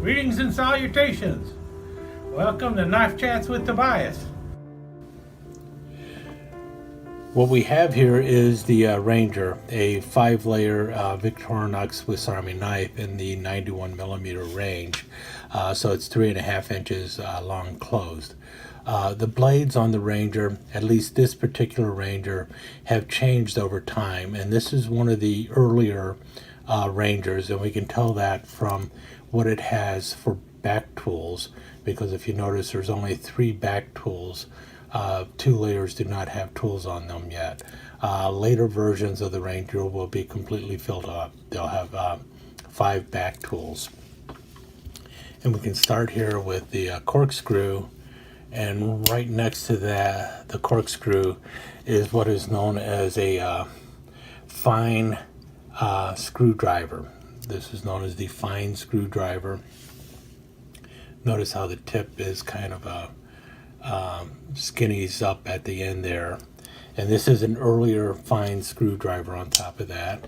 Greetings and salutations. Welcome to Knife Chats with Tobias. What we have here is the Ranger, a 5-layer Victorinox Swiss Army knife in the 91mm range. So it's 3.5 inches long and closed. The blades on the Ranger, at least this particular Ranger, have changed over time, and this is one of the earlier Rangers, and we can tell that from what it has for back tools, because if you notice there's only 3 back tools. 2 layers do not have tools on them yet. Later versions of the Ranger will be completely filled up. They'll have 5 back tools. And we can start here with the corkscrew, and right next to that, the corkscrew, is what is known as a fine screwdriver. This is known as the fine screwdriver. Notice how the tip is kind of skinnies up at the end there, and this is an earlier fine screwdriver on top of that.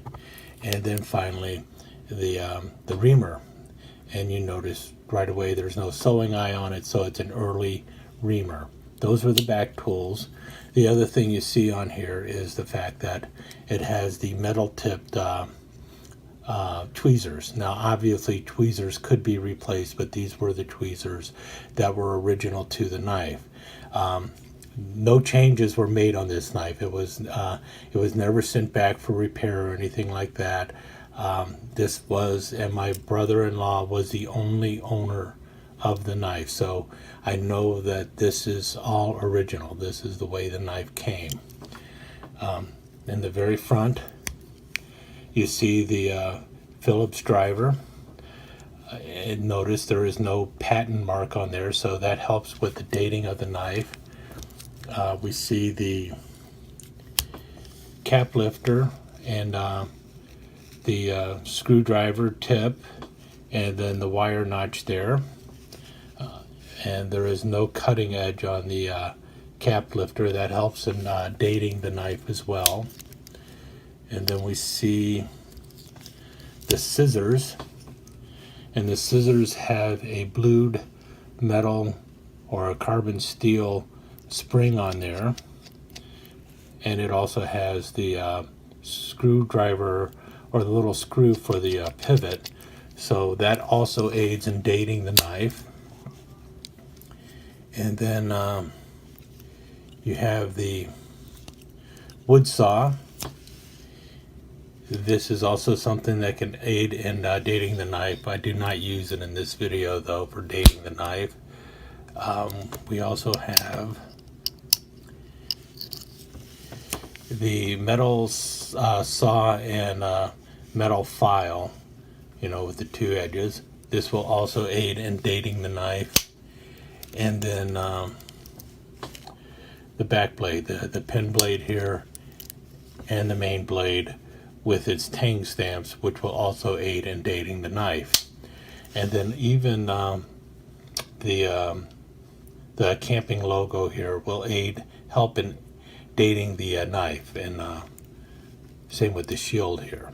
And then finally the reamer, and you notice right away there's no sewing eye on it, so it's an early reamer. Those were the back tools. The other thing you see on here is the fact that it has the metal tipped tweezers. Now obviously tweezers could be replaced, but these were the tweezers that were original to the knife. No changes were made on this knife. It was never sent back for repair or anything like that. This was, and my brother-in-law was the only owner of the knife, so I know that this is all original. This is the way the knife came. In the very front, you see the Phillips driver. And notice there is no patent mark on there, so that helps with the dating of the knife. We see the cap lifter and the screwdriver tip, and then the wire notch there. And there is no cutting edge on the cap lifter. That helps in dating the knife as well. And then we see the scissors, and the scissors have a blued metal or a carbon steel spring on there, and it also has the screwdriver, or the little screw for the pivot, so that also aids in dating the knife. And then you have the wood saw. This is also something that can aid in dating the knife. I do not use it in this video though for dating the knife. We also have the metal saw and metal file, with the 2 edges. This will also aid in dating the knife. And then the back blade, the pin blade here, and the main blade with its Tang stamps, which will also aid in dating the knife. And then even the camping logo here will help in dating the knife, and same with the shield here.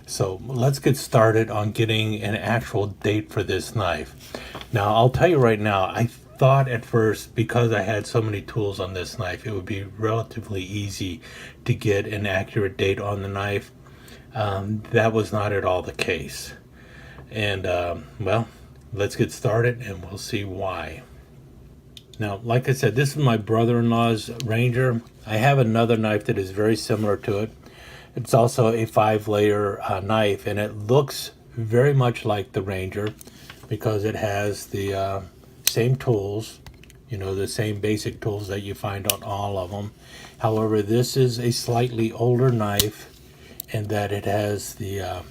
So let's get started on getting an actual date for this knife. Now I'll tell you right now, I thought at first, because I had so many tools on this knife, it would be relatively easy to get an accurate date on the knife. That was not at all the case. And well, let's get started and we'll see why. Now, like I said, this is my brother-in-law's Ranger. I have another knife that is very similar to it. It's also a 5-layer knife, and it looks very much like the Ranger because it has the same tools, the same basic tools that you find on all of them. However, this is a slightly older knife in that it has the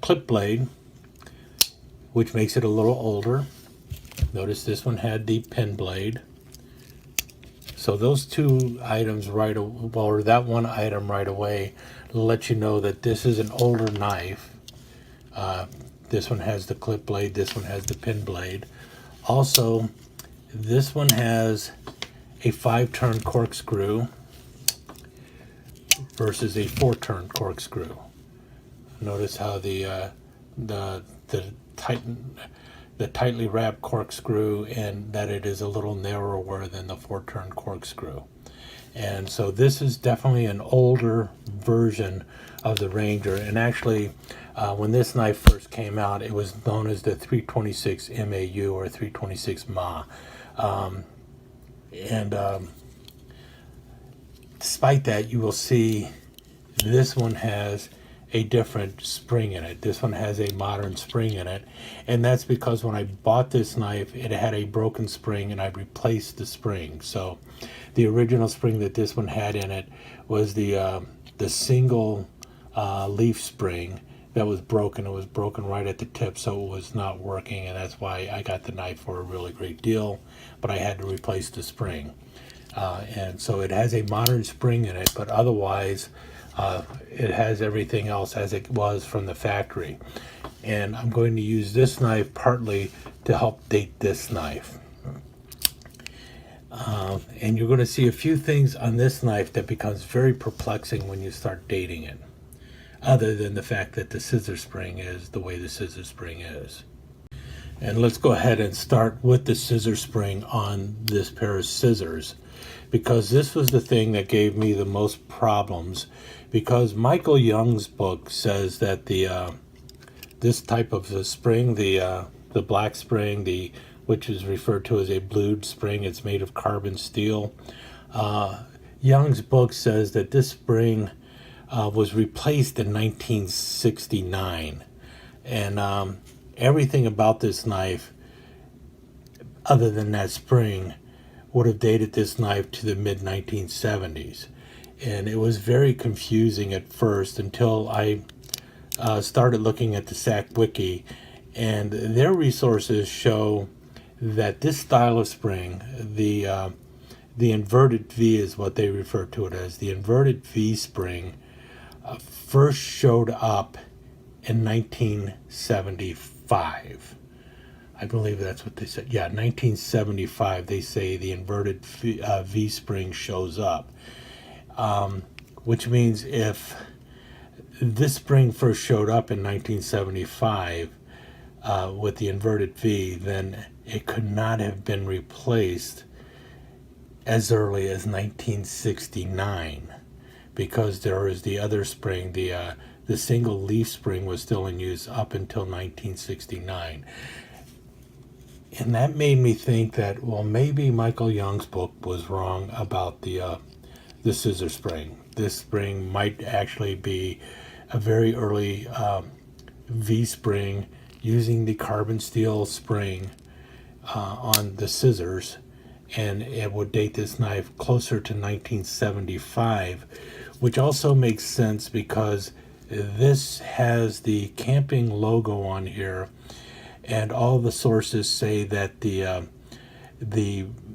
clip blade, which makes it a little older. Notice this one had the pin blade. So those 2 items or that one item right away let you know that this is an older knife. This one has the clip blade, this one has the pin blade. Also, this one has a 5-turn corkscrew versus a 4-turn corkscrew. Notice how the tightly wrapped corkscrew, and that it is a little narrower than the 4-turn corkscrew. And so this is definitely an older version of the Ranger. And actually, when this knife first came out, it was known as the 326 MAU or 326 MA. Despite that, you will see this one has a different spring in it. This one has a modern spring in it, and that's because when I bought this knife, it had a broken spring, and I replaced the spring. So the original spring that this one had in it was the single leaf spring that was broken. It was broken right at the tip, so it was not working, and that's why I got the knife for a really great deal, but I had to replace the spring. And so it has a modern spring in it, but otherwise it has everything else as it was from the factory. And I'm going to use this knife partly to help date this knife. And you're going to see a few things on this knife that becomes very perplexing when you start dating it, other than the fact that the scissor spring is the way the scissor spring is. And let's go ahead and start with the scissor spring on this pair of scissors, because this was the thing that gave me the most problems, because Michael Young's book says that this type of the spring, the black spring, which is referred to as a blued spring, it's made of carbon steel. Young's book says that this spring was replaced in 1969, and everything about this knife, other than that spring, would have dated this knife to the mid-1970s. And it was very confusing at first until I started looking at the SAC Wiki, and their resources show that this style of spring, the inverted V is what they refer to it as, the inverted V spring, first showed up in 1975. I believe that's what they said. Yeah, 1975, they say the inverted V spring shows up. Which means if this spring first showed up in 1975 with the inverted V, then it could not have been replaced as early as 1969, because there is the other spring, the single leaf spring was still in use up until 1969. And that made me think that, well, maybe Michael Young's book was wrong about the scissor spring. This spring might actually be a very early V spring using the carbon steel spring on the scissors, and it would date this knife closer to 1975, which also makes sense because this has the camping logo on here, and all the sources say that the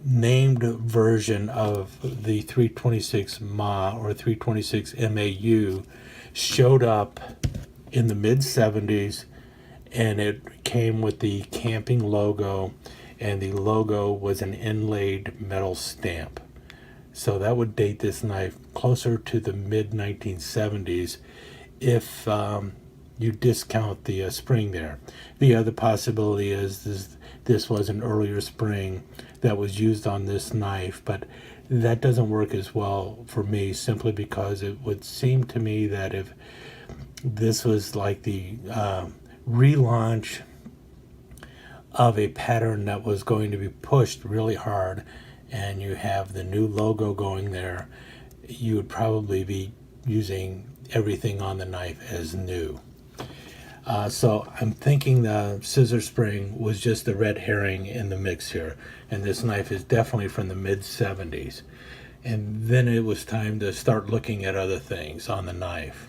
named version of the 326 MA or 326 MAU showed up in the mid-70s, and it came with the camping logo, and the logo was an inlaid metal stamp. So that would date this knife closer to the mid-1970s if you discount the spring there. The other possibility is this was an earlier spring that was used on this knife, but that doesn't work as well for me, simply because it would seem to me that if this was like the relaunch of a pattern that was going to be pushed really hard, and you have the new logo going there, you would probably be using everything on the knife as new. So I'm thinking the scissor spring was just a red herring in the mix here, and this knife is definitely from the mid-70s. And then it was time to start looking at other things on the knife.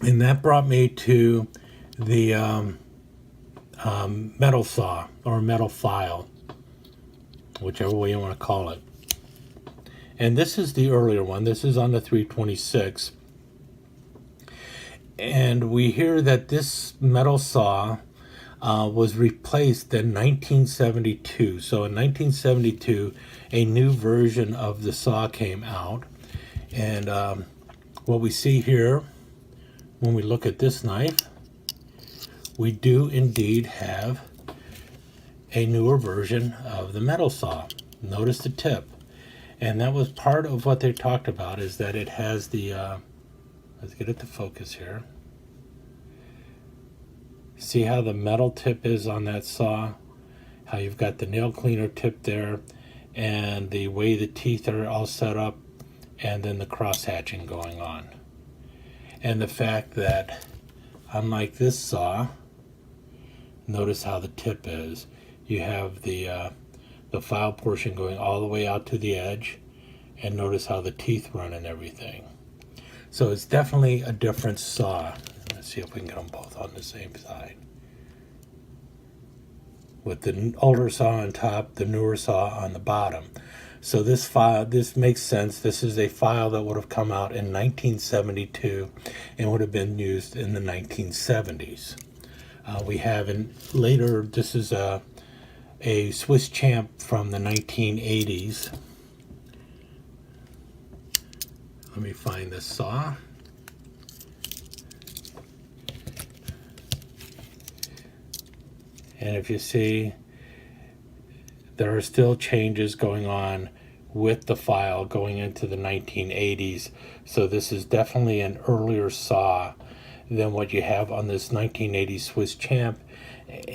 And that brought me to the metal saw or metal file, whichever way you want to call it. And this is the earlier one. This is on the 326. And we hear that this metal saw was replaced in 1972. So in 1972, a new version of the saw came out. And what we see here, when we look at this knife, we do indeed have a newer version of the metal saw. Notice the tip. And that was part of what they talked about, is that it has the, let's get it to focus here. See how the metal tip is on that saw? How you've got the nail cleaner tip there, and the way the teeth are all set up, and then the cross hatching going on. And the fact that, unlike this saw, notice how the tip is. You have the file portion going all the way out to the edge, and notice how the teeth run and everything. So it's definitely a different saw. Let's see if we can get them both on the same side. With the older saw on top, the newer saw on the bottom. So this file, this makes sense. This is a file that would have come out in 1972 and would have been used in the 1970s. We have later, this is a Swiss Champ from the 1980s. Let me find this saw. And if you see, there are still changes going on with the file going into the 1980s. So this is definitely an earlier saw than what you have on this 1980 Swiss Champ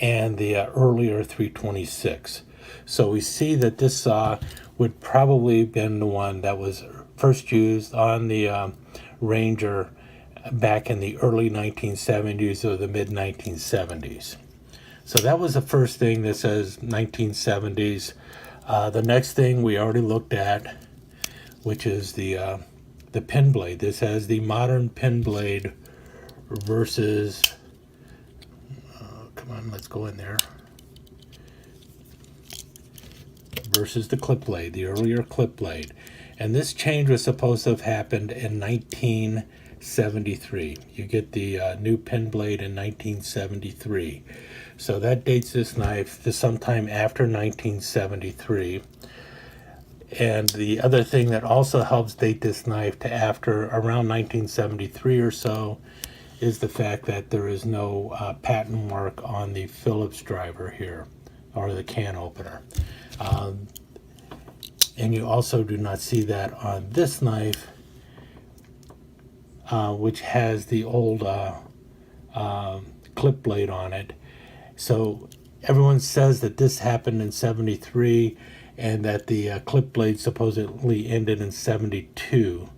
and the earlier 326. So we see that this saw would probably have been the one that was first used on the Ranger back in the early 1970s or the mid 1970s. So that was the first thing that says 1970s. The next thing we already looked at, which is the pin blade. This has the modern pin blade versus, come on, let's go in there, versus the clip blade, the earlier clip blade. And this change was supposed to have happened in 1973. You get the new pin blade in 1973. So that dates this knife to sometime after 1973. And the other thing that also helps date this knife to after around 1973 or so is the fact that there is no patent mark on the Phillips driver here, or the can opener. And you also do not see that on this knife, which has the old clip blade on it. So everyone says that this happened in 73 and that the clip blade supposedly ended in 72.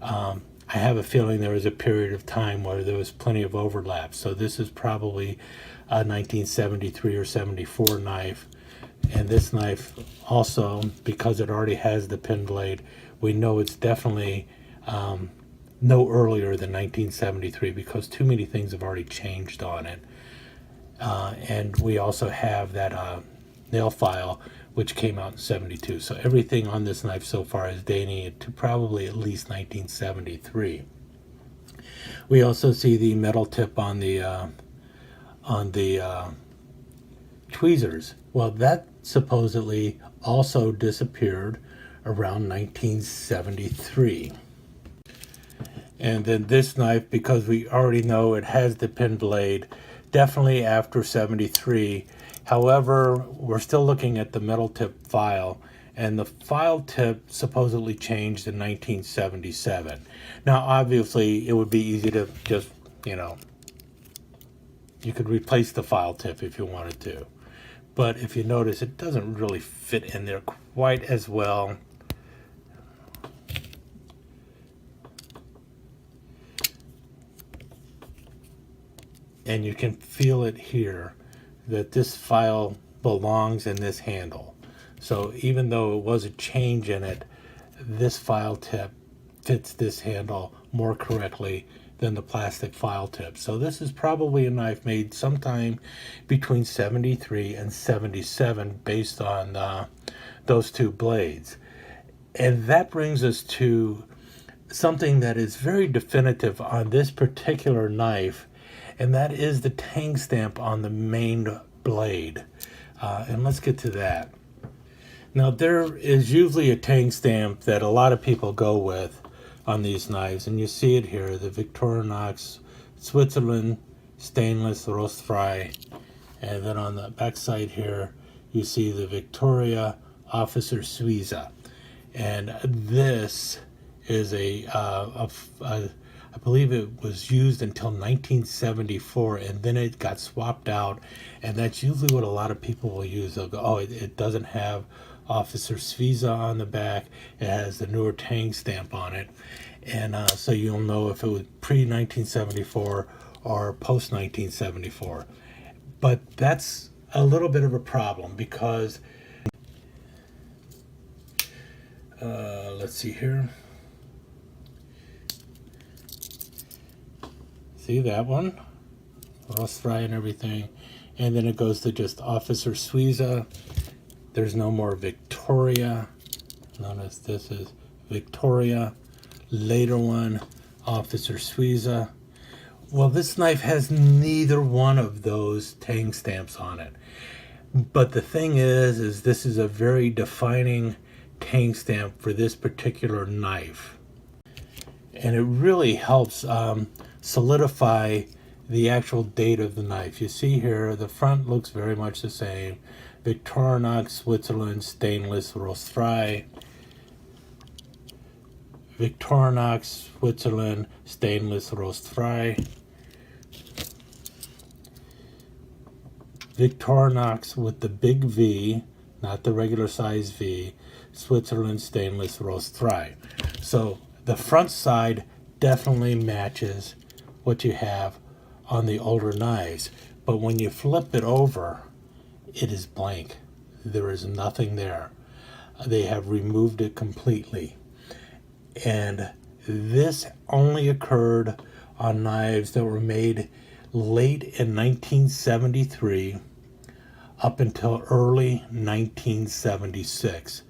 I have a feeling there was a period of time where there was plenty of overlap. So this is probably a 1973 or 74 knife. And this knife also, because it already has the pin blade, we know it's definitely no earlier than 1973 because too many things have already changed on it. And we also have that nail file, which came out in 72. So everything on this knife so far is dating it to probably at least 1973. We also see the metal tip on the tweezers. Well, that supposedly also disappeared around 1973. And then this knife, because we already know it has the pin blade, definitely after 73. However, we're still looking at the metal tip file, and the file tip supposedly changed in 1977. Now, obviously, it would be easy to just, you could replace the file tip if you wanted to. But if you notice, it doesn't really fit in there quite as well. And you can feel it here that this file belongs in this handle. So even though it was a change in it, this file tip fits this handle more correctly than the plastic file tip. So this is probably a knife made sometime between 73 and 77 based on those two blades. And that brings us to something that is very definitive on this particular knife, and that is the Tang stamp on the main blade. And let's get to that. Now, there is usually a Tang stamp that a lot of people go with on these knives, and you see it here, the Victorinox Switzerland stainless roast fry. And then on the back side here, you see the Victoria Officer Suiza. And this is I believe it was used until 1974, and then it got swapped out. And that's usually what a lot of people will use. They'll go, oh, it doesn't have Officer Suiza on the back. It has the newer Tang stamp on it. And so you'll know if it was pre-1974 or post-1974. But that's a little bit of a problem because, let's see here. See that one? Roast fry and everything. And then it goes to just Officer Suiza. There's no more Victoria. Notice this is Victoria. Later one, Officer Suiza. Well, this knife has neither one of those Tang stamps on it. But the thing is this is a very defining Tang stamp for this particular knife. And it really helps solidify the actual date of the knife. You see here, the front looks very much the same. Victorinox Switzerland stainless roast fry. Victorinox Switzerland stainless roast fry. Victorinox with the big V, not the regular size V, Switzerland stainless roast fry. So the front side definitely matches what you have on the older knives, but when you flip it over, it is blank. There is nothing there. They have removed it completely. And this only occurred on knives that were made late in 1973 up until early 1976.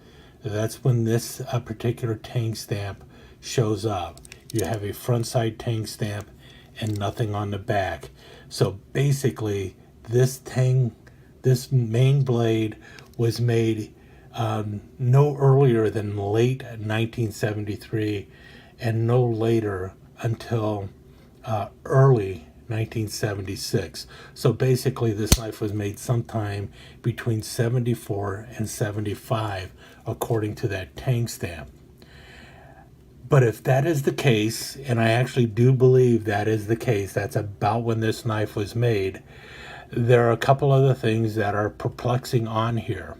That's when this particular Tang stamp shows up. You have a front side Tang stamp and nothing on the back. So basically this main blade was made no earlier than late 1973 and no later until early 1976. So basically this knife was made sometime between 74 and 75 according to that Tang stamp. But if that is the case, and I actually do believe that is the case, that's about when this knife was made, there are a couple other things that are perplexing on here.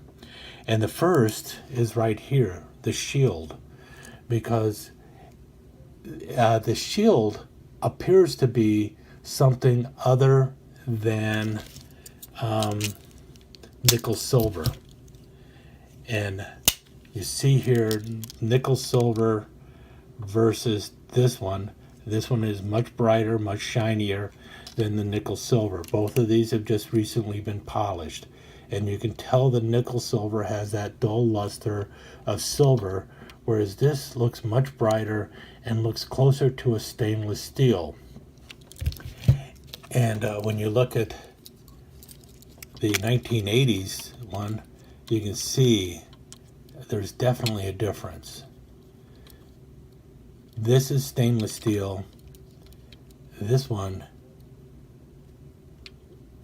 And the first is right here, the shield. Because the shield appears to be something other than nickel silver. And you see here, nickel silver versus this one. This one is much brighter, much shinier than the nickel silver. Both of these have just recently been polished. And you can tell the nickel silver has that dull luster of silver, whereas this looks much brighter and looks closer to a stainless steel. And when you look at the 1980s one, you can see there's definitely a difference. This is stainless steel. This one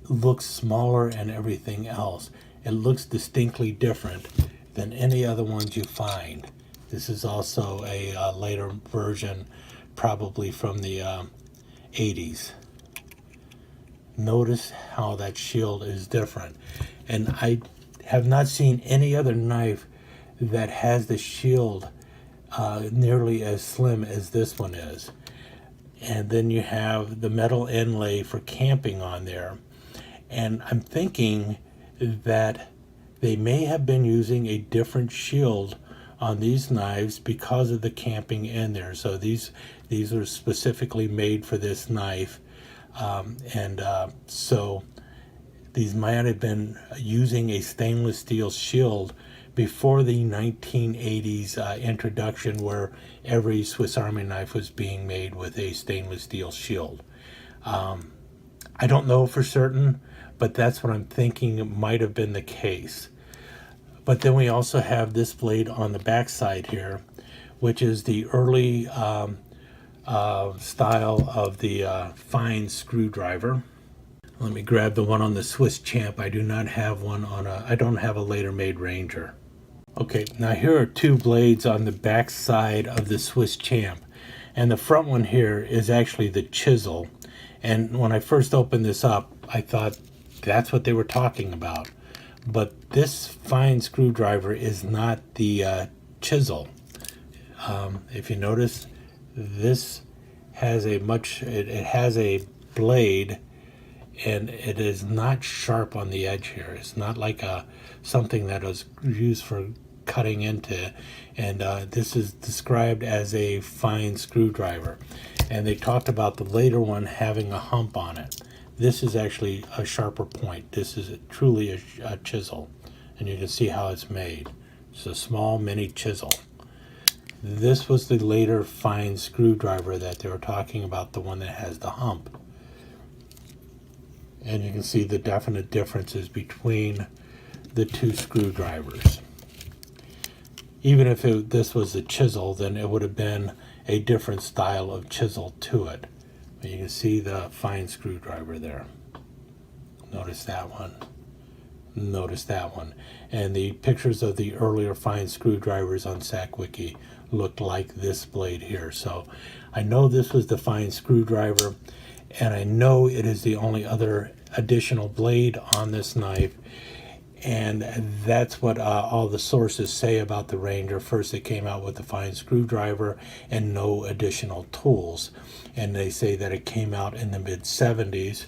looks smaller and everything else. It looks distinctly different than any other ones you find. This is also a later version, probably from the 80s. Notice how that shield is different. And I have not seen any other knife that has the shield nearly as slim as this one is. And then you have the metal inlay for camping on there. And I'm thinking that they may have been using a different shield on these knives because of the camping in there. So these are specifically made for this knife. So these might have been using a stainless steel shield before the 1980s introduction, where every Swiss Army knife was being made with a stainless steel shield. I don't know for certain, but that's what I'm thinking. It might have been the case. But then we also have this blade on the back side here, which is the early style of the fine screwdriver. Let me grab the one on the Swiss Champ. I do not have one on I don't have a later made Ranger. Okay, now here are two blades on the back side of the Swiss Champ. And the front one here is actually the chisel. And when I first opened this up, I thought that's what they were talking about. But this fine screwdriver is not the chisel. If you notice, this has it has a blade, and it is not sharp on the edge here. It's not like something that was used for cutting into, and this is described as a fine screwdriver. And they talked about the later one having a hump on it. This is actually a sharper point. This is truly a chisel, and you can see how it's made. It's a small mini chisel. This was the later fine screwdriver that they were talking about, the one that has the hump. And you can see the definite differences between the two screwdrivers. Even if this was a chisel, then it would have been a different style of chisel to it. But you can see the fine screwdriver there. Notice that one. Notice that one. And the pictures of the earlier fine screwdrivers on SacWiki looked like this blade here. So I know this was the fine screwdriver, and I know it is the only other additional blade on this knife, and that's what all the sources say about the Ranger. First it came out with the fine screwdriver and no additional tools, and they say that it came out in the mid-70s,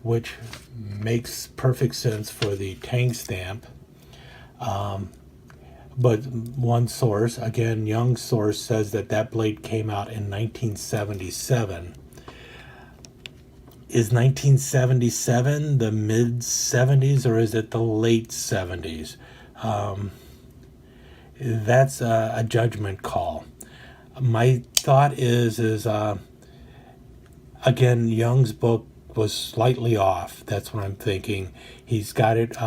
which makes perfect sense for the Tang stamp. But one source, again, Young's source, says that that blade came out in 1977. Is 1977 the mid-70s, or is it the late 70s? That's a judgment call. My thought is again, Young's book was slightly off. That's what I'm thinking. He's got it,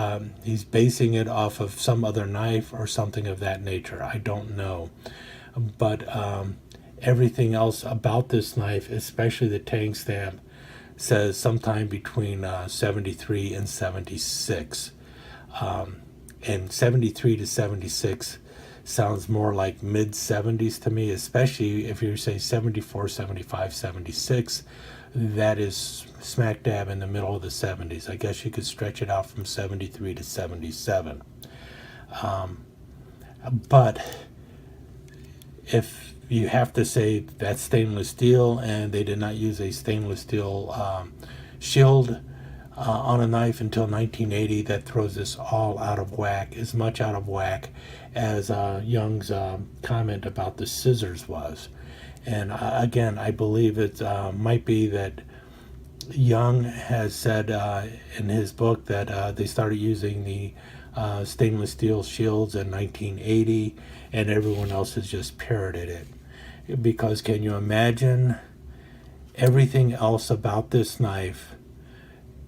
he's basing it off of some other knife or something of that nature. I don't know. But everything else about this knife, especially the Tang stamp, says sometime between 73 and 76. And 73 to 76 sounds more like mid-70s to me, especially if you say 74, 75, 76. That is smack dab in the middle of the 70s. I guess you could stretch it out from 73 to 77. But if you have to say that's stainless steel, and they did not use a stainless steel shield on a knife until 1980, that throws this all out of whack, as much out of whack as Young's comment about the scissors was. And again, I believe it might be that Young has said in his book that they started using the stainless steel shields in 1980, and everyone else has just parroted it. Because can you imagine everything else about this knife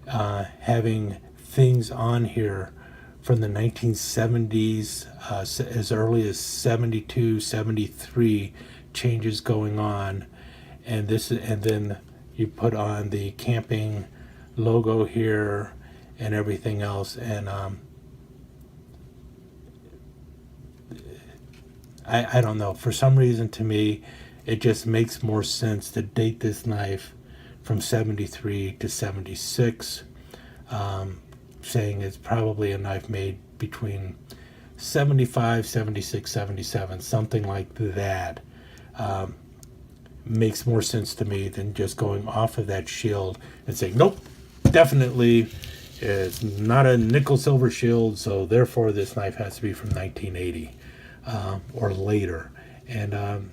having things on here from the 1970s, as early as 72, 73, changes going on, and then you put on the camping logo here and everything else, and I don't know, for some reason to me it just makes more sense to date this knife from 73 to 76, saying it's probably a knife made between 75, 76, 77, something like that. Makes more sense to me than just going off of that shield and saying, nope, definitely it's not a nickel silver shield, so therefore this knife has to be from 1980 or later. And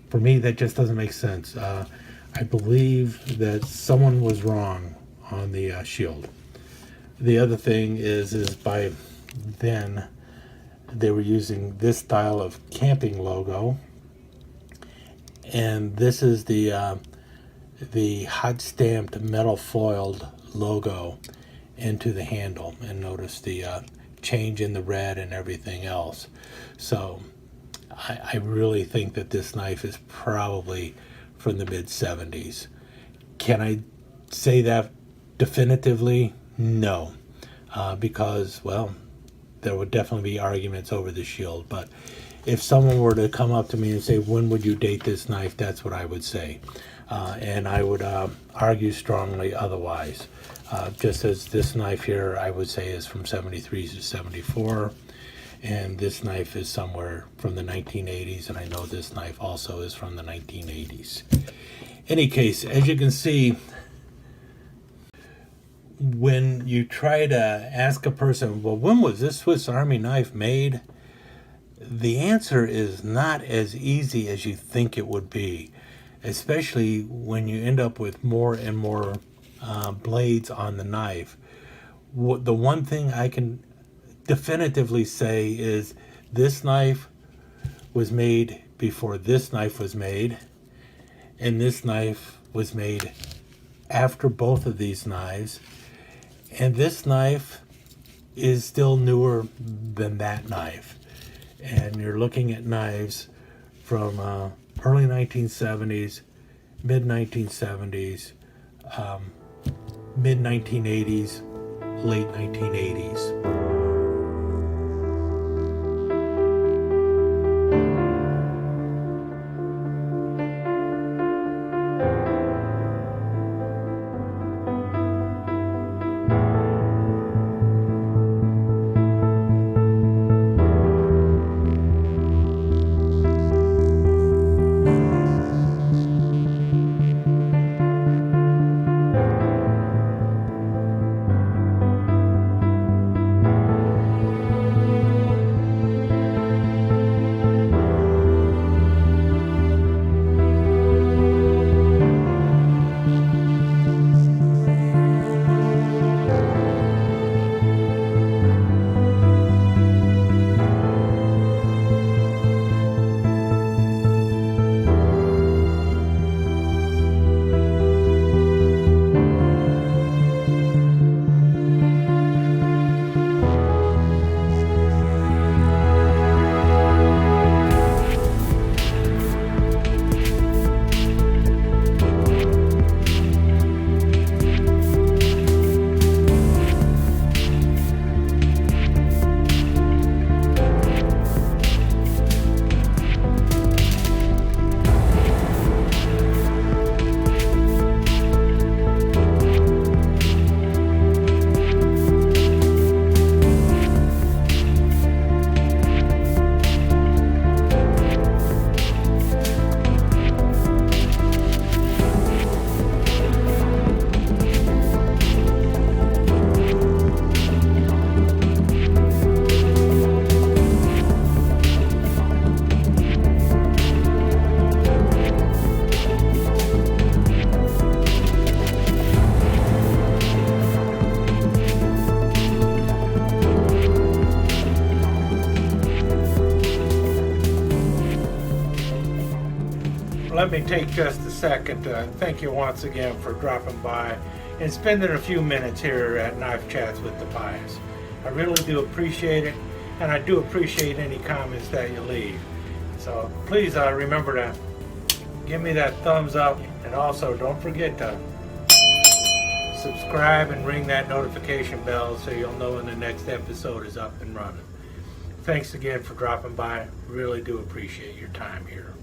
for me, that just doesn't make sense. I believe that someone was wrong on the shield. The other thing is by then they were using this style of camping logo, and this is the hot stamped metal foiled logo into the handle, and notice the change in the red and everything else. So I really think that this knife is probably from the mid-70s. Can I say that definitively, no. Because, well, there would definitely be arguments over the shield. But if someone were to come up to me and say, when would you date this knife? That's what I would say. And I would argue strongly otherwise. Just as this knife here, I would say, is from 73 to 74. And this knife is somewhere from the 1980s. And I know this knife also is from the 1980s. Any case, as you can see, when you try to ask a person, well, when was this Swiss Army knife made? The answer is not as easy as you think it would be, especially when you end up with more and more blades on the knife. The one thing I can definitively say is this knife was made before this knife was made, and this knife was made after both of these knives, and this knife is still newer than that knife. And you're looking at knives from early 1970s, mid 1970s, mid 1980s, late 1980s. Let me take just a second to thank you once again for dropping by and spending a few minutes here at Knife Chats with the Bias. I really do appreciate it, and I do appreciate any comments that you leave. So please remember to give me that thumbs up, and also don't forget to subscribe and ring that notification bell so you'll know when the next episode is up and running. Thanks again for dropping by. Really do appreciate your time here.